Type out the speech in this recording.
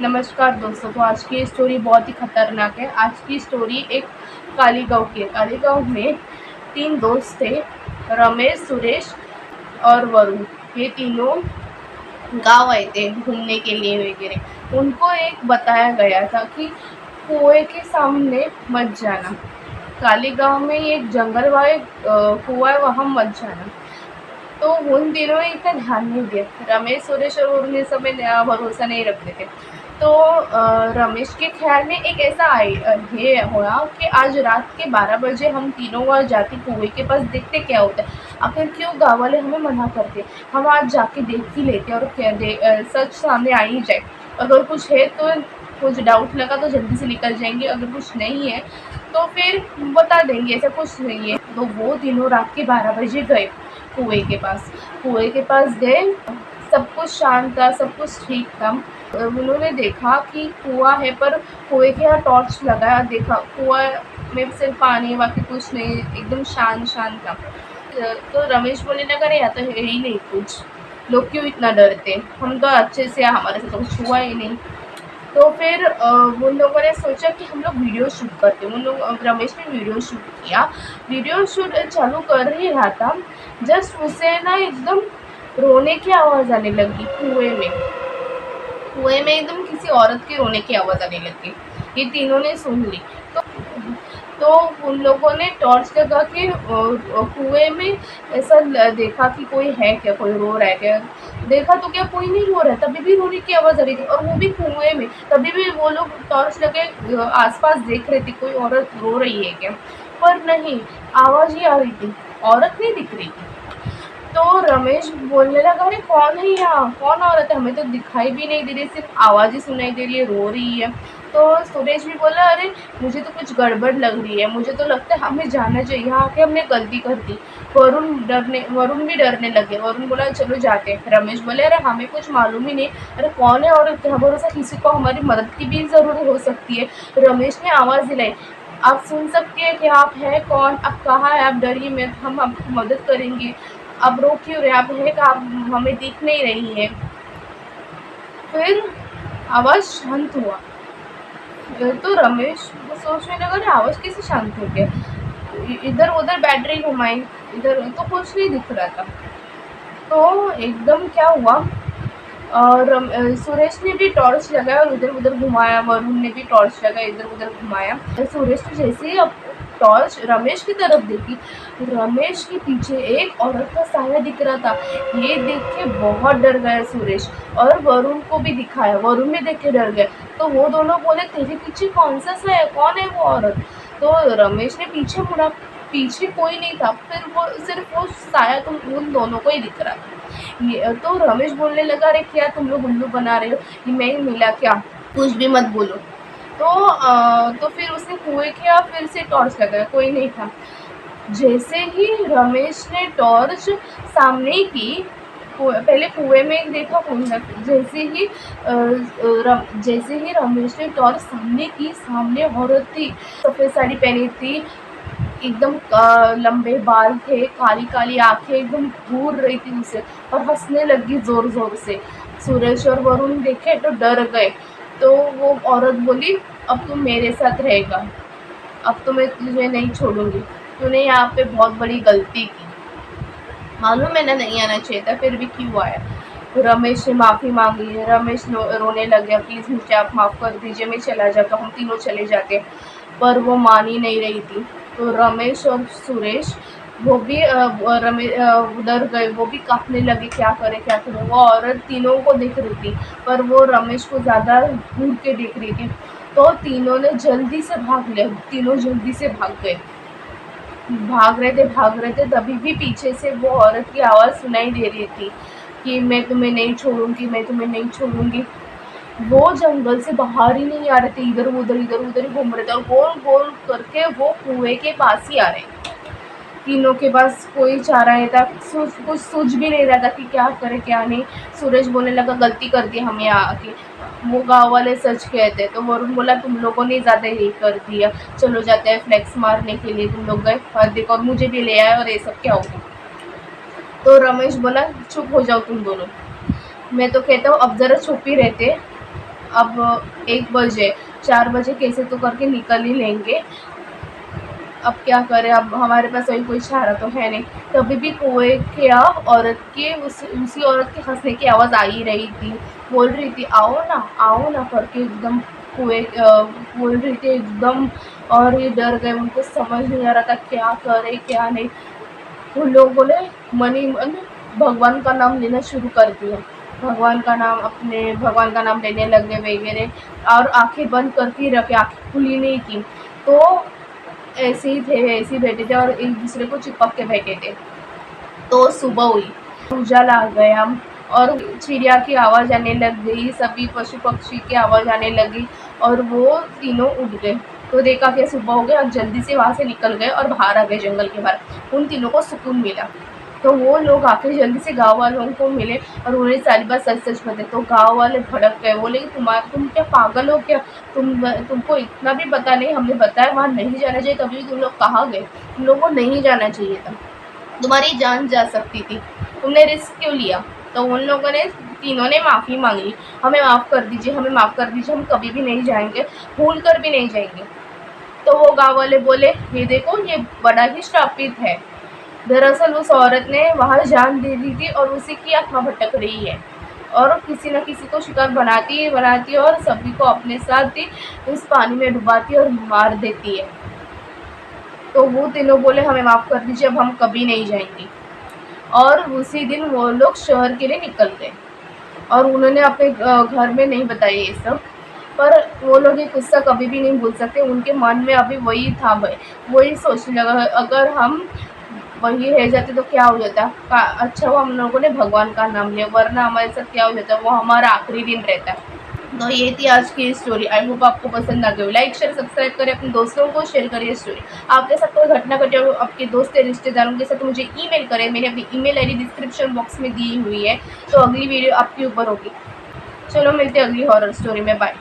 नमस्कार दोस्तों। तो आज की स्टोरी बहुत ही खतरनाक है। आज की स्टोरी एक काली गाँव की है। काली गाँव में 3 दोस्त थे, रमेश, सुरेश और वरुण। ये तीनों गाँव आए थे घूमने के लिए वगैरह। उनको एक बताया गया था कि कुएं के सामने मत जाना। काली गाँव में एक जंगल वाले कुआं है, वहाँ मत जाना। तो उन तीनों ने इतना ध्यान नहीं दिया। रमेश, सुरेश और वरुण इस समय भरोसा नहीं रखते थे। तो रमेश के ख्याल में एक ऐसा ये हुआ कि आज रात के 12 बजे हम तीनों वहाँ जाके कुएं के पास देखते क्या होता है। आखिर क्यों गाँव वाले हमें मना करते, हम आज जाके देख ही लेते और सच सामने आ ही जाए। अगर कुछ है तो कुछ डाउट लगा तो जल्दी से निकल जाएंगे, अगर कुछ नहीं है तो फिर बता देंगे ऐसा कुछ नहीं है। तो वो तीनों रात के 12 बजे गए कुएं के पास। कुएं के पास गए, सब कुछ शांत था, सब कुछ ठीक था। उन्होंने देखा कि कुआं है, पर कुएं के यहाँ टॉर्च लगाया, देखा कुआं में सिर्फ पानी, बाकी कुछ नहीं, एकदम शांत शांत था। तो रमेश बोलने लगा, अरे यहाँ तो है ही नहीं कुछ, लोग क्यों इतना डरते, हम तो अच्छे से, हमारे से तो कुछ हुआ ही नहीं। तो फिर उन लोगों ने सोचा कि हम लोग वीडियो शूट करते हैं। उन लोग रमेश ने वीडियो शूट किया। वीडियो शूट चालू कर ही रहा था, जस्ट उसे ना एकदम रोने की आवाज़ आने लगी कुएं में एकदम किसी औरत की रोने की आवाज़ आने लगी। ये तीनों ने सुन ली। तो उन लोगों ने टॉर्च लगा के कुएं में ऐसा देखा कि कोई है क्या, कोई रो रहा है क्या। देखा तो क्या कोई नहीं रो रहा है, तभी भी रोने की आवाज़ आ रही थी, और वो भी कुएं में। तभी भी वो लोग टॉर्च लगे आसपास देख रहे थे कोई औरत रो रही है क्या, पर नहीं, आवाज़ ही आ रही थी, औरत नहीं दिख रही थी। तो रमेश बोलने लगा, अरे कौन है यहाँ, कौन औरत है, हमें तो दिखाई भी नहीं दे रही, सिर्फ आवाज़ ही सुनाई दे रही है, रो रही है। तो सुरेश भी बोला, अरे मुझे तो कुछ गड़बड़ लग रही है, मुझे तो लगता है हमें जाना चाहिए, यहाँ आके हमने गलती कर दी। वरुण भी डरने लगे। वरुण बोला, चलो जाते हैं। रमेश बोले, अरे हमें कुछ मालूम ही नहीं, अरे कौन है और क्या भरोसा, किसी को हमारी मदद की भी ज़रूरत हो सकती है। रमेश ने आवाज़ दिलाई, आप सुन सकते हैं कि आप हैं कौन, आप कहाँ हैं, आप डरिए मत, हम आपकी मदद करेंगे, आप रो क्यों रहे, आप है, आप हमें दिख नहीं रही है। फिर आवाज़ शांत हुआ। तो रमेश सोचने लगा, आवाज़ कैसे शांत हो गया, इधर उधर बैटरी घुमाई, इधर तो कुछ नहीं दिख रहा था। तो एकदम क्या हुआ, और सुरेश ने भी टॉर्च लगाया और इधर उधर घुमाया, वरुण ने भी टॉर्च लगाया, इधर उधर घुमाया। सुरेश ने जैसे ही अब टॉर्च रमेश की तरफ देखी, रमेश के पीछे एक औरत का साया दिख रहा था। ये देख के बहुत डर गया सुरेश, और वरुण को भी दिखाया, वरुण भी देख के डर गया। तो वो दोनों बोले, तेरे पीछे कौन सा साया, कौन है वो औरत। तो रमेश ने पीछे मुड़ा, पीछे कोई नहीं था, फिर वो सिर्फ वो साया तुम उन दोनों को ही दिख रहा था। ये तो रमेश बोलने लगा, अरे क्या तुम लोग उल्लू बना रहे हो, ये मैं ही मिला क्या, कुछ भी मत बोलो। तो फिर उसने कुएं किया, फिर से टॉर्च लगाया, कोई नहीं था। जैसे ही रमेश ने टॉर्च सामने की, पहले कुएं में देखा, जैसे ही रमेश ने टॉर्च सामने की, सामने औरत थी, सफ़ेद साड़ी पहनी थी, एकदम लंबे बाल थे, काली काली आंखें, एकदम घूर रही थी उसे, और हंसने लगी जोर जोर से। सुरेश और वरुण देखे तो डर गए। तो वो औरत बोली, अब तुम मेरे साथ रहेगा, अब तो मैं तुझे नहीं छोड़ूंगी, तूने यहाँ पे बहुत बड़ी गलती की, मालूम है ना नहीं आना चाहिए था, फिर भी क्यों आया। रमेश ने माफ़ी मांगी। रमेश रोने लग गया, प्लीज़ मुझे आप माफ़ कर दीजिए, मैं चला जाता हूँ, हम तीनों चले जाते। पर वो मान ही नहीं रही थी। तो रमेश और सुरेश वो भी उधर गए, वो भी काँपने लगे, क्या करें। वो औरत तीनों को देख रही थी, पर वो रमेश को ज़्यादा घूर के देख रही थी। तो तीनों ने जल्दी से भाग लिया, तीनों जल्दी से भाग गए। भाग रहे थे, तभी भी पीछे से वो औरत की आवाज़ सुनाई दे रही थी कि मैं तुम्हें नहीं छोड़ूंगी, मैं तुम्हें नहीं छोड़ूंगी। वो जंगल से बाहर ही नहीं आ रहे थे, इधर उधर ही घूम रहे थे, और गोल गोल करके वो कुएं के पास ही आ रहे थे। तीनों के पास कोई चारा नहीं था, कुछ सूझ भी नहीं रहा था कि क्या करे क्या नहीं। सूरज बोलने लगा, गलती कर दी हमें आके, वो गांव वाले सच कहते। तो वरुण बोला, तुम लोगों ने ज़्यादा ही कर दिया, चलो जाते हैं फ्लैक्स मारने के लिए, तुम लोग गए और देखो मुझे भी ले आए, और ये सब क्या होगा। तो रमेश बोला, चुप हो जाओ तुम दोनों, मैं तो कहता हूँ अब ज़रा चुप ही रहते, अब 1 बजे 4 बजे कैसे तो करके निकल ही लेंगे। अब क्या करें, अब हमारे पास अभी कोई चारा तो है नहीं। तभी भी कुएँ क्या औरत के उसी औरत के हँसने की आवाज़ आ ही रही थी। बोल रही थी आओ ना करके एकदम बोल रही थी एकदम। और ये डर गए, उनको समझ नहीं आ रहा था क्या करे क्या नहीं। उन लोगों बोले मन ही मन भगवान का नाम लेना शुरू कर दिया। भगवान का नाम लेने लग गए वगैरह, और आँखें बंद करके रखे, आँखें खुली नहीं की। तो ऐसे ही थे, ऐसे ही बैठे थे और एक दूसरे को चिपक के बैठे थे। तो सुबह हुई, उजाला आ गया और चिड़िया की आवाज़ आने लग गई, सभी पशु पक्षी की आवाज़ आने लगी और वो तीनों उठ गए। तो देखा कि सुबह हो गया, अब जल्दी से वहाँ से निकल गए और बाहर आ गए जंगल के बाहर। उन तीनों को सुकून मिला। तो वो लोग आके जल्दी से गाँव वालों को मिले और उन्हें सारी बात सच-सच बताई। तो गाँव वाले भड़क गए, बोले कि तुम क्या पागल हो क्या? तुमको इतना भी पता नहीं, हमने बताया वहाँ नहीं जाना चाहिए, तभी भी तुम लोग कहाँ गए? तुम लोगों को नहीं जाना चाहिए था, तुम्हारी जान जा सकती थी, तुमने रिस्क क्यों लिया? तो उन लोगों ने तीनों ने माफ़ी मांगी, हमें माफ़ कर दीजिए, हमें माफ़ कर दीजिए, हम कभी भी नहीं जाएंगे, भूल कर भी नहीं जाएंगे। तो वो गाँव वाले बोले ये देखो ये बड़ा ही श्रापित है। दरअसल उस औरत ने वहाँ जान दे दी थी और उसी की आत्मा भटक रही है और किसी न किसी को शिकार बनाती है और सभी को अपने साथ ही उस पानी में डुबाती है और मार देती है। तो वो तीनों बोले हमें माफ़ कर दीजिए, अब हम कभी नहीं जाएंगे। और उसी दिन वो लोग शहर के लिए निकल गए और उन्होंने अपने घर में नहीं बताया ये सब। पर वो लोग ये किस्सा कभी भी नहीं भूल सकते, उनके मन में अभी वही था, वही सोचने लगा अगर हम वही रह जाते तो क्या हो जाता। अच्छा वो हम लोगों ने भगवान का नाम लिया, वरना हमारे साथ क्या हो जाता, वो हमारा आखिरी दिन रहता। तो ये थी आज की स्टोरी। आई होप आपको पसंद आ गई। लाइक शेयर सब्सक्राइब करें, अपने दोस्तों को शेयर करिए स्टोरी। आपके साथ कोई घटना घटे हो आपके दोस्त या रिश्तेदारों के साथ, मुझे ईमेल करें। मैंने अपनी ईमेल आईडी डिस्क्रिप्शन बॉक्स में दी हुई है। तो अगली वीडियो आपके ऊपर होगी। चलो मिलते हैं अगली हॉरर स्टोरी में। बाय।